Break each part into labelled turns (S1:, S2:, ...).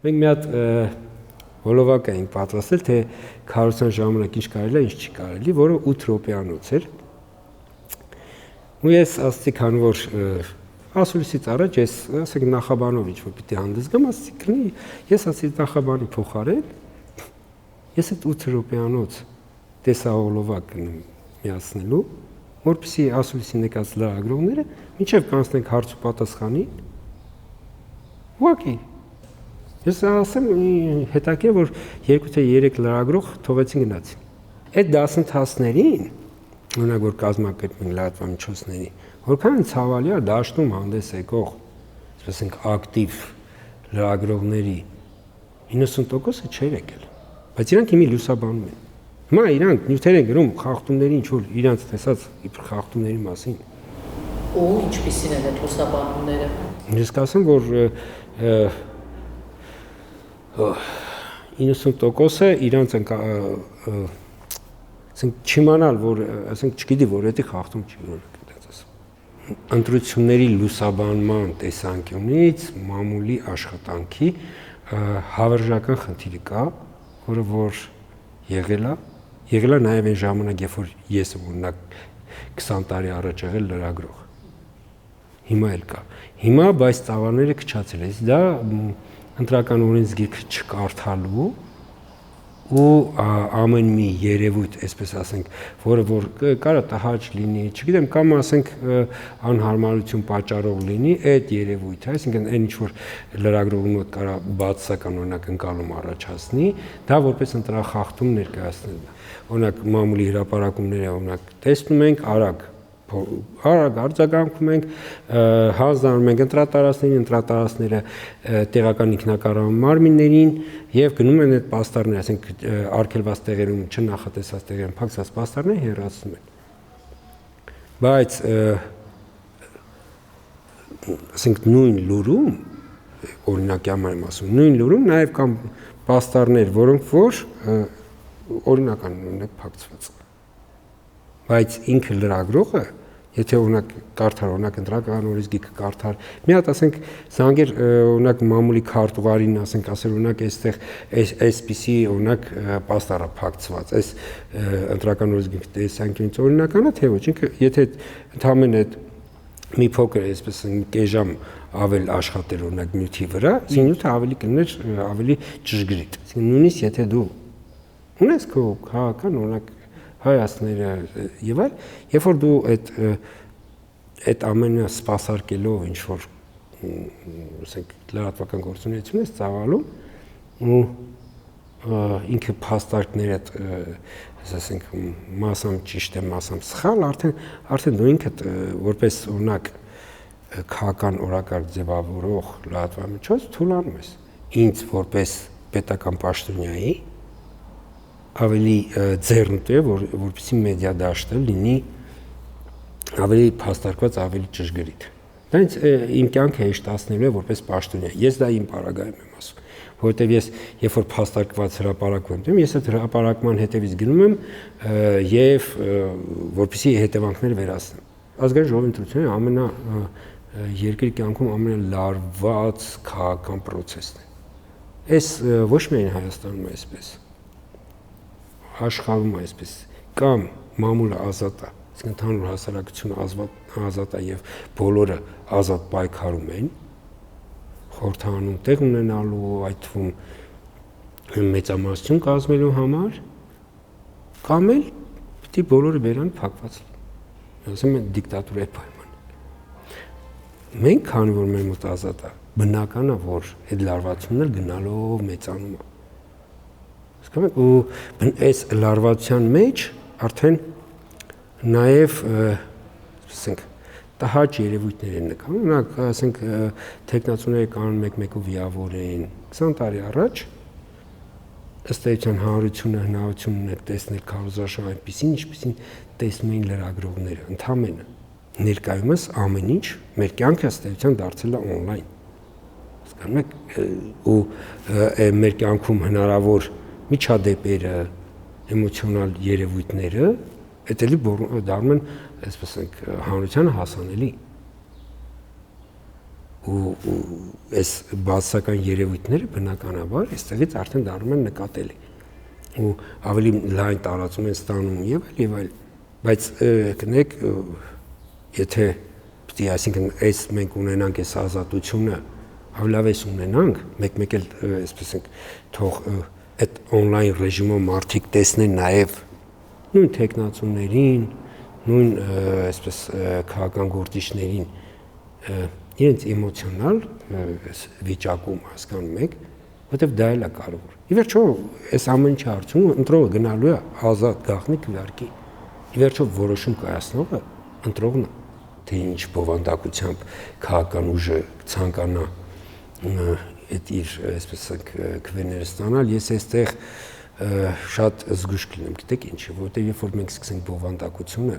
S1: Մենք մի հատ հոլովակ էինք պատրաստել, թե քարոզության ժամանակ ինչ կարելի է, ինչ չի կարելի, որը 8 րոպեանոց էր։ Ու ես ասացի, քանի որ ասուլիսից առաջ ես ասենք նախաբանով ինչ-որ պիտի հանդես գամ, ասացի քնի, ես ասացի նախաբանի փոխարեն, ես այդ 8 րոպեանոց տեսահոլովակ միացնելու, որպեսզի ասուլիսի նկած լրագրողները մինչև կանցնենք հարց ու պատասխանին, ուղղակի ես ասեմ հետաքրքիր որ 2 թե 3 լրագրող թողեցին գնացին։ Այդ դասընթացներին, օրինակ որ կազմակերպենք լրատվամիջոցների, որքան ցավալի է դաշտում հանդես եկող, ասենք ակտիվ լրագրողների 90%-ը չէր եկել, բայց իրանք հիմի լուսաբանում են։ Հիմա իրանք նյութեր են գրում խախտումների ինչ որ իրանք տեսած իբր խախտումների մասին։
S2: Ու ինչպիսին են այդ լուսաբանումները։
S1: Ես կասեմ, որ 90%-ը իրանք ասենք չիմանալ, որ ասենք չգիտի, որ դա խախտում չի օրինակ այդպես ասեմ։ Ընտրությունների լուսաբանման տեսանկյունից մամուլի աշխատանքի հավերժական խնդիրը կա, որը որ եղել է նաև այն ժամանակ, երբ որ ես օրինակ 20 տարի առաջ եղել լրագրող։ Հիմա էլ կա։ Հիմա բայց ծավալները քչացել է։ Դա ընտրական օրենսգիրքը չկարդալու ու ամեն մի երևույթ, այսպես ասենք, որը որ կարա տհաճ լինի, չգիտեմ, կամ ասենք անհարմարություն պատճառող լինի, այդ երևույթը, այսինքն այն ինչ որ լրագրողի մոտ կարա բացասական օրինակ ընկալում առաջացնի, դա որպես ընտրախախտում ներկայացնել։ Օրինակ մամուլի հրապարակումները օրինակ տեսնում ենք արագ արձագանքում ենք, հանձնանում ենք ընտրատարածքները տեղական ինքնակառավարման մարմիններին եւ գնում են այդ պաստառները, ասենք արգելված տեղերում չնախատեսած տեղերում փակցած պաստառները հեռացնում են։ Բայց ասենք նույն լուրում, օրինակի համար եմ ասում, նույն լուրում նաեւ կան պաստառներ, որոնք որ օրինական ունեն փակցված։ Բայց ինքը լրագրողը, եթե օրինակ կարդար, օրինակ ընտրական օրենսգիրքը կարդար, մի հատ ասենք զանգեր օրինակ մամուլի քարտուղարին, ասենք ասել օրինակ այստեղ այսպիսի օրինակ պաստառը փակցված, այս ընտրական օրենսգիրքը տեսանկյունից օրինական է, թե ոչ, ինքը եթե ընդհանրապես այդ մի փոքր այսպես կեժամ ավել աշխատել օրինակ նյութի վրա, նյութը ավելի կներ, ավելի ճշգրիտ։ Այսինքն նույնիսկ եթե դու ունես քո քաղաքական օրինակ հայացքները եւ այլ, երբ որ դու այդ ամենը սպասարկելով ինչ որ ասենք լրատվական գործունեություն ես ծավալում ու ինքը փաստարկները ասենք մասամբ ճիշտ է, մասամբ սխալ, արդեն դու ինքդ որպես օրինակ քաղաքական օրակարգ ձևավորող լրատվամիջոց թույլանում ես ինձ որպես պետական պաշտոնյայի ավելի ձեռնտու է, որպեսզի մեդիա դաշտը լինի ավելի փաստարկված, ավելի ճշգրիտ։ Դա ինձ իմ կյանքը հեշտացնելու է որպես պաշտոնյա։ Ես դա իմ պարագայում եմ ասում, որովհետև ես երբ որ փաստարկված հրապարակում եմ, ես այդ հրապարակման հետևից գնում եմ եւ որպեսզի հետևանքները վերացնեմ։ Ազգային ժողովի ընտրությունը երկրի կյանքում ամենալարված քաղաքական պրոցեսն է։ Այս ոչ միայն Հայաստանում է այսպես, աշխարհում է այսպես, կամ մամուլը ազատ է, իսկ ընդհանուր հասարակությունը ազատ է եւ բոլորը ազատ պայքարում են, խորհրդանում տեղ ունենալու, այդ թվում մեծամասնություն կազմելու համար, կամ էլ պիտի բոլորը բերան փակված լինեն։ Ասում են դիկտատուրայի պայման։ Մենք քանի որ մեր մոտ ազատ է, բնական է, որ այդ լարվածությունները գնալով մեծանում է։ Հասկանում եք, ու այս լարվածության մեջ արդեն նաև ասենք տհաճ երևույթներ են նկարվում, օրինակ ասենք տեխնացուները կանոն 1-1-ով վիավոր էին 20 տարի առաջ, ըստ էության հանրությունը հնարավորություն ուներ տեսնել քարոզարշավ այնպեսին, ինչպեսին տեսնում էին լրագրողները, ընդհանրապես ներկայումս ամեն ինչ մեր կյանքը ըստ էության դարձել է on-line։ Հասկանում եք, ու մեր կյանքում հնարավոր միջադեպերը, էմոցիոնալ երևույթները, դա էլի դառնում են, այսպես ենք, հանրությանը հասանելի։ ու այս բացական երևույթները բնականաբար այստեղից արդեն դառնում են նկատելի ու ավելի լայն տարածում են ստանում եւ այլ, բայց կնեք եթե պիտի այսինքն այս մենք ունենանք այս ազատությունը ավելի լավ էս ունենանք մեկ էլ այսպես ենք թող այդ on-line ռեժիմով մարդիկ տեսնեն նաեւ նույն տեխնացուներին նույն այսպես քաղաքական գործիչներին իրենց էմոցիոնալ վիճակում հասկանում եք, որտեվ դա էլ է կարևոր։ Ի վերջո, այս ամեն ինչի արդյունքում ընտրողը գնալու է ազատ գաղտնի քվեարկի։ Ի վերջո որոշում կայացնողը ընտրողն է, թե ինչ բովանդակությամբ քաղաքական ուժը ցանկանա այդ իր այսպես քվեները ստանալ, ես այստեղ շատ զգույշ կլինեմ, գիտեք ինչի, որտեղ երբ որ մենք սկսենք բովանդակությունը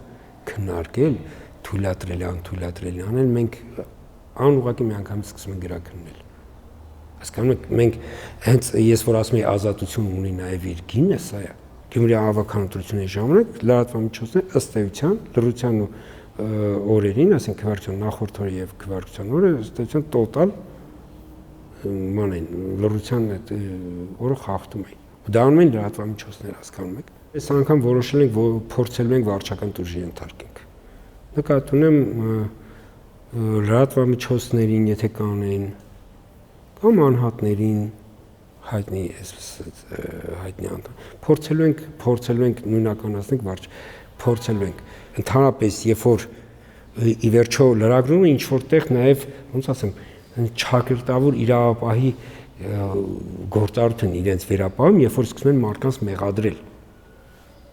S1: քննարկել, թույլատրելի անել, մենք անուղղակի միանգամից սկսում ենք գրաքննել։ Հասկանում եք, մենք հենց ես որ ասում եմ ազատություն ունի նաև իր գինը, սա է։ Գյումրի ավականությունների ժամանակ լրատվամիջոցները ըստ էության լրության ու օրերին, ասենք քվեարկության նախորդ օրը եւ քվեարկության օրը ըստ էության տոտալ մանեն լրության այդ օրը խախտում էին։ Դա անում են լրատվամիջոցները, հասկանում եք։ Այս անգամ որոշել ենք, որ փորձելու ենք վարչական տուժի ենթարկենք։ Նկատի ունեմ լրատվամիջոցներին, եթե կանեն կամ անհատներին հայտնի անդամ փորձելու ենք նույնականացնենք փորձելու ենք ընդհանրապես երբ որ ի վերջո լրագրումը ինչ որտեղ նաև ոնց ասեմ ճակերտավոր իրավապահի գործառույթն իրենց վերապահում երբ որ սկսում են մարդկանց մեղադրել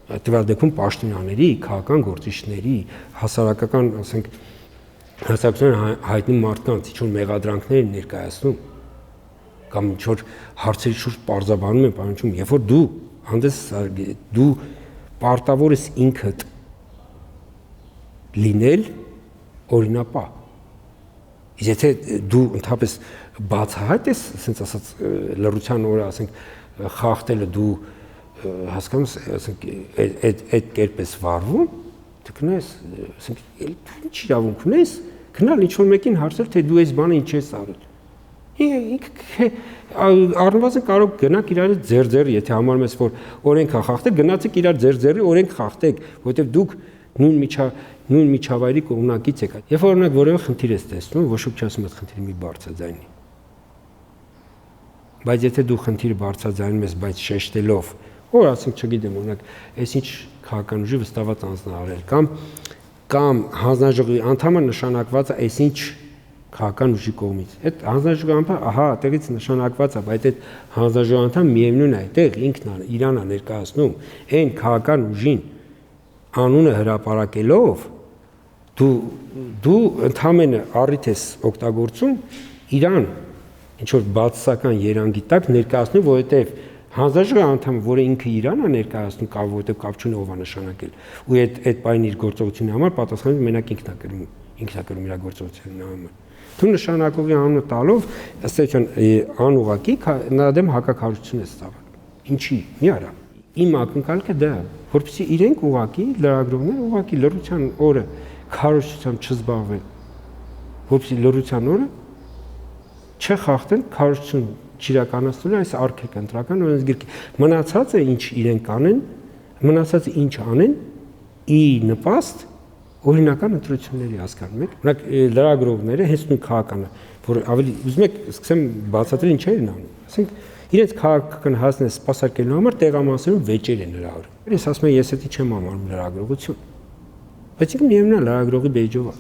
S1: տվյալ դեպքում պաշտոնյաների, քաղաքական գործիչների, հասարակական ասենք հասարակության հայտնի մարդկանց ինչ որ մեղադրանքներ ներկայացնում կամ ինչ որ հարցերի շուրջ պարզաբանում են բանջում, երբ որ դու հանդես դու պարտավոր ես ինքդ լինել օրինապահ։ Եթե դու ընդհանրապես բացահայտ ես, ասենց ասած լրության օրը ասենք խախտելը դու հասկանում ես, ասենք այդ կերպ ես վարվում, դու կնես, ասենք ինչ իրավունք ունես, գնալ ինչ որ մեկին հարցրել, թե դու այս բանը ինչ ես արել։ Առնվազն կարող գնաք իրար ձեր, եթե համարում ես, որ օրենք է խախտել, գնացեք իրար ձեր օրենք խախտեք, որովհետև դուք նույն միջավայրի կողմնակից եք։ Երբ որ օրինակ որևէ խնդիր ես տեսնում, ոչ ոք չասում այդ խնդիրը մի բարձրաձայնի։ Բայց եթե դու խնդիրը բարձրաձայնում ես, բայց շեշտելով, որ ասենք չգիտեմ, օրինակ, այսինչ քաղաքական ուժի վստահված անձնարարել կամ հանձնաժողովի անդամը նշանակված է այսինչ քաղաքական ուժի կողմից։ Այդ հանձնաժողովի անդամը, ահա, այդտեղից նշանակված է, բայց այդ հանձնաժողովի անդամը միևնույն է, այդտեղ ինքն է, իրան է ներկայացնում, այն քաղաքական ուժին անունը հրապարակելով դու ընդհանրապես առիթ ես օգտագործում իրան ինչ որ բացասական երանգի տակ ներկայացնում, որովհետև հանձնաժողովի անդամը, որը ինքը իրան է ներկայացնում, կամ որովհետև կապ չունի ով է նշանակել, ու այդ բանի իր գործողությունի համար պատասխանում մենակ ինքն է կրում իր գործողությունների համար։ Դու նշանակողի անունը տալով, ըստ էության անուղղակի նրա դեմ հակակարծություն ես ստավալ։ Ինչի՞, մի արա։ Իմ ակնկալքը դա է, որպեսզի իրենք ուղղակի լրագրողները ուղղակի լրության օրը քարոզչությամբ չզբաղվեն, որպեսզի լրության օրը չխախտեն քարոզչություն չիրականացնելու այս արգելքը ընտրական օրենսգիրքի մնացածը ինչ իրենք անեն, մնացածը ինչ անեն ի նպաստ օրինական ընտրությունների հասկանում եք։ Օրինակ լրագրողները հենց նույն քաղաքանը, որ ավելի ուզում եք սկսեմ բացատրել ինչեր են անում։ Ասենք իրենց քաղաքական հասնեն սպասարկելու համար տեղամասերում վեճեր են հրահրում։ Ես ասում եմ, ես դա չեմ համարում լրագրողություն։ Բայց ինքը միևնույն է լրագրողի բեյջով է։